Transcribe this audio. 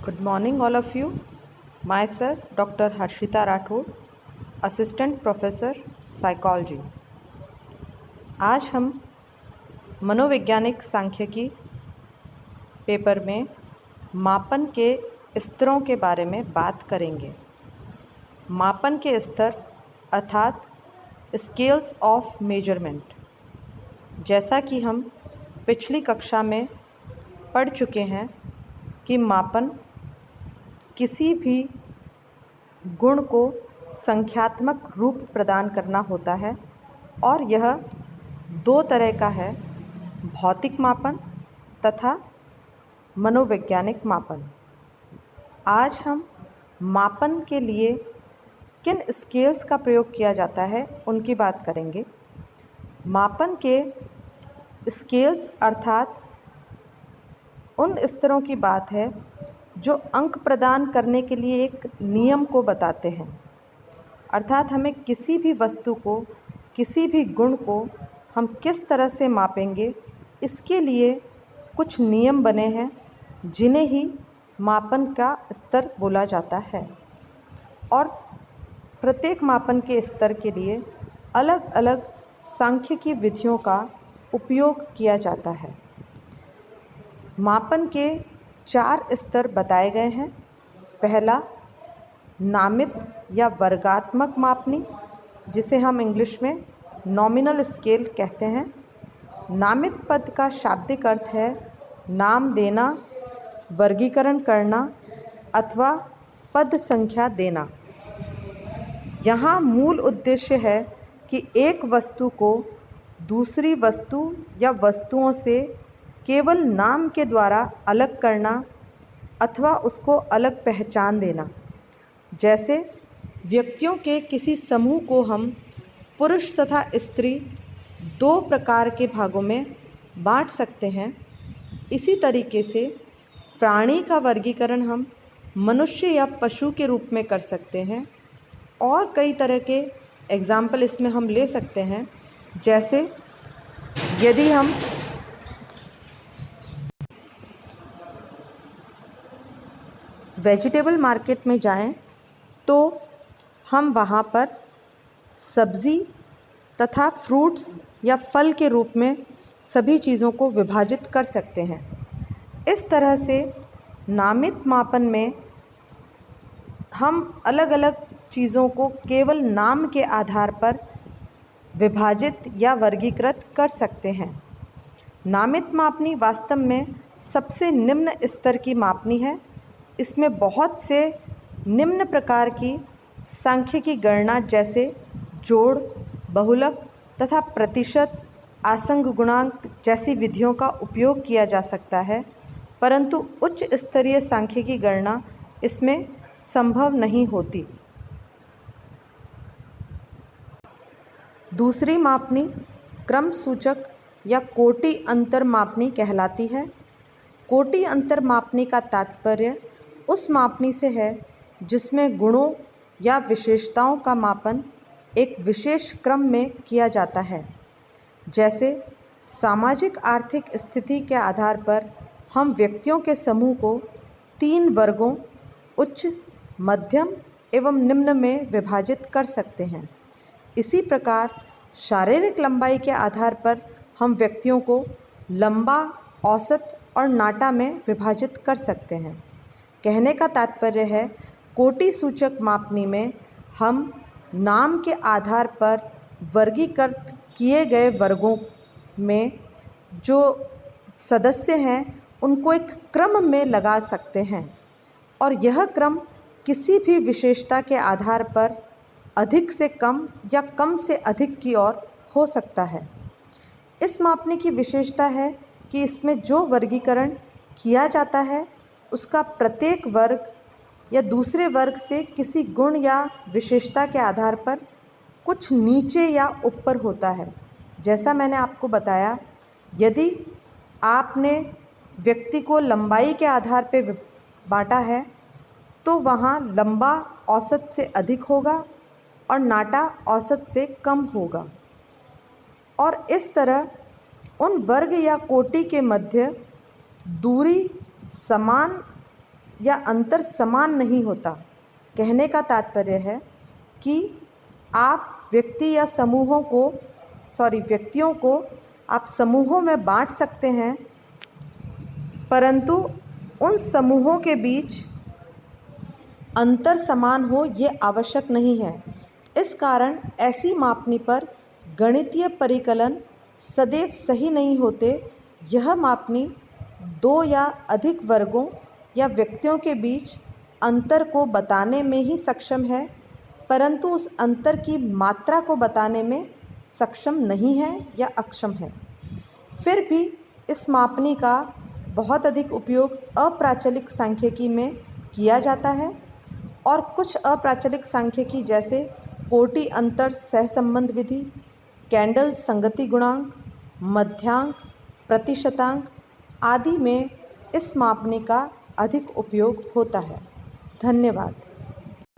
Good morning, all of you. Myself, Dr. Harshita Rathod, Assistant Professor, Psychology. आज हम मनोवैज्ञानिक सांख्यिकी पेपर में मापन के स्तरों के बारे में बात करेंगे। मापन के स्तर अर्थात स्केल्स ऑफ मेजरमेंट, जैसा कि हम पिछली कक्षा में पढ़ चुके हैं कि मापन किसी भी गुण को संख्यात्मक रूप प्रदान करना होता है और यह दो तरह का है, भौतिक मापन तथा मनोवैज्ञानिक मापन। आज हम मापन के लिए किन स्केल्स का प्रयोग किया जाता है उनकी बात करेंगे। मापन के स्केल्स अर्थात उन स्तरों की बात है जो अंक प्रदान करने के लिए एक नियम को बताते हैं, अर्थात हमें किसी भी वस्तु को, किसी भी गुण को हम किस तरह से मापेंगे, इसके लिए कुछ नियम बने हैं जिन्हें ही मापन का स्तर बोला जाता है। और प्रत्येक मापन के स्तर के लिए अलग अलग सांख्यिकी विधियों का उपयोग किया जाता है। मापन के 4 स्तर बताए गए हैं। पहला नामित या वर्गात्मक मापनी, जिसे हम इंग्लिश में नॉमिनल स्केल कहते हैं। नामित पद का शाब्दिक अर्थ है नाम देना, वर्गीकरण करना अथवा पद संख्या देना। यहाँ मूल उद्देश्य है कि एक वस्तु को दूसरी वस्तु या वस्तुओं से केवल नाम के द्वारा अलग करना अथवा उसको अलग पहचान देना। जैसे व्यक्तियों के किसी समूह को हम पुरुष तथा स्त्री 2 प्रकार के भागों में बांट सकते हैं, इसी तरीके से प्राणी का वर्गीकरण हम मनुष्य या पशु के रूप में कर सकते हैं। और कई तरह के एग्जाम्पल इसमें हम ले सकते हैं। जैसे यदि हम वेजिटेबल मार्केट में जाएं तो हम वहाँ पर सब्ज़ी तथा फ्रूट्स या फल के रूप में सभी चीज़ों को विभाजित कर सकते हैं। इस तरह से नामित मापन में हम अलग अलग चीज़ों को केवल नाम के आधार पर विभाजित या वर्गीकृत कर सकते हैं। नामित मापनी वास्तव में सबसे निम्न स्तर की मापनी है। इसमें बहुत से निम्न प्रकार की सांख्यिकी गणना जैसे जोड़, बहुलक तथा प्रतिशत, आसंग गुणांक जैसी विधियों का उपयोग किया जा सकता है, परंतु उच्च स्तरीय सांख्यिकी गणना इसमें संभव नहीं होती। दूसरी मापनी क्रम सूचक या कोटि अंतर मापनी कहलाती है। कोटि अंतर मापनी का तात्पर्य उस मापनी से है जिसमें गुणों या विशेषताओं का मापन एक विशेष क्रम में किया जाता है। जैसे सामाजिक आर्थिक स्थिति के आधार पर हम व्यक्तियों के समूह को 3 वर्गों उच्च, मध्यम एवं निम्न में विभाजित कर सकते हैं। इसी प्रकार शारीरिक लंबाई के आधार पर हम व्यक्तियों को लंबा, औसत और नाटा में विभाजित कर सकते हैं। कहने का तात्पर्य है कोटि सूचक मापनी में हम नाम के आधार पर वर्गीकृत किए गए वर्गों में जो सदस्य हैं उनको एक क्रम में लगा सकते हैं और यह क्रम किसी भी विशेषता के आधार पर अधिक से कम या कम से अधिक की ओर हो सकता है। इस मापने की विशेषता है कि इसमें जो वर्गीकरण किया जाता है उसका प्रत्येक वर्ग या दूसरे वर्ग से किसी गुण या विशेषता के आधार पर कुछ नीचे या ऊपर होता है। जैसा मैंने आपको बताया, यदि आपने व्यक्ति को लंबाई के आधार पर बांटा है तो वहाँ लंबा औसत से अधिक होगा और नाटा औसत से कम होगा। और इस तरह उन वर्ग या कोटि के मध्य दूरी समान या अंतर समान नहीं होता। कहने का तात्पर्य है कि आप व्यक्तियों को आप समूहों में बांट सकते हैं, परंतु उन समूहों के बीच अंतर समान हो ये आवश्यक नहीं है। इस कारण ऐसी मापनी पर गणितीय परिकलन सदैव सही नहीं होते। यह मापनी दो या अधिक वर्गों या व्यक्तियों के बीच अंतर को बताने में ही सक्षम है, परंतु उस अंतर की मात्रा को बताने में सक्षम नहीं है या अक्षम है। फिर भी इस मापनी का बहुत अधिक उपयोग अप्राचलिक सांख्यिकी में किया जाता है और कुछ अप्राचलिक सांख्यिकी जैसे कोटि अंतर सहसंबंध विधि, कैंडल संगति गुणांक, मध्यांक, प्रतिशतांक आदि में इस मापनी का अधिक उपयोग होता है। धन्यवाद।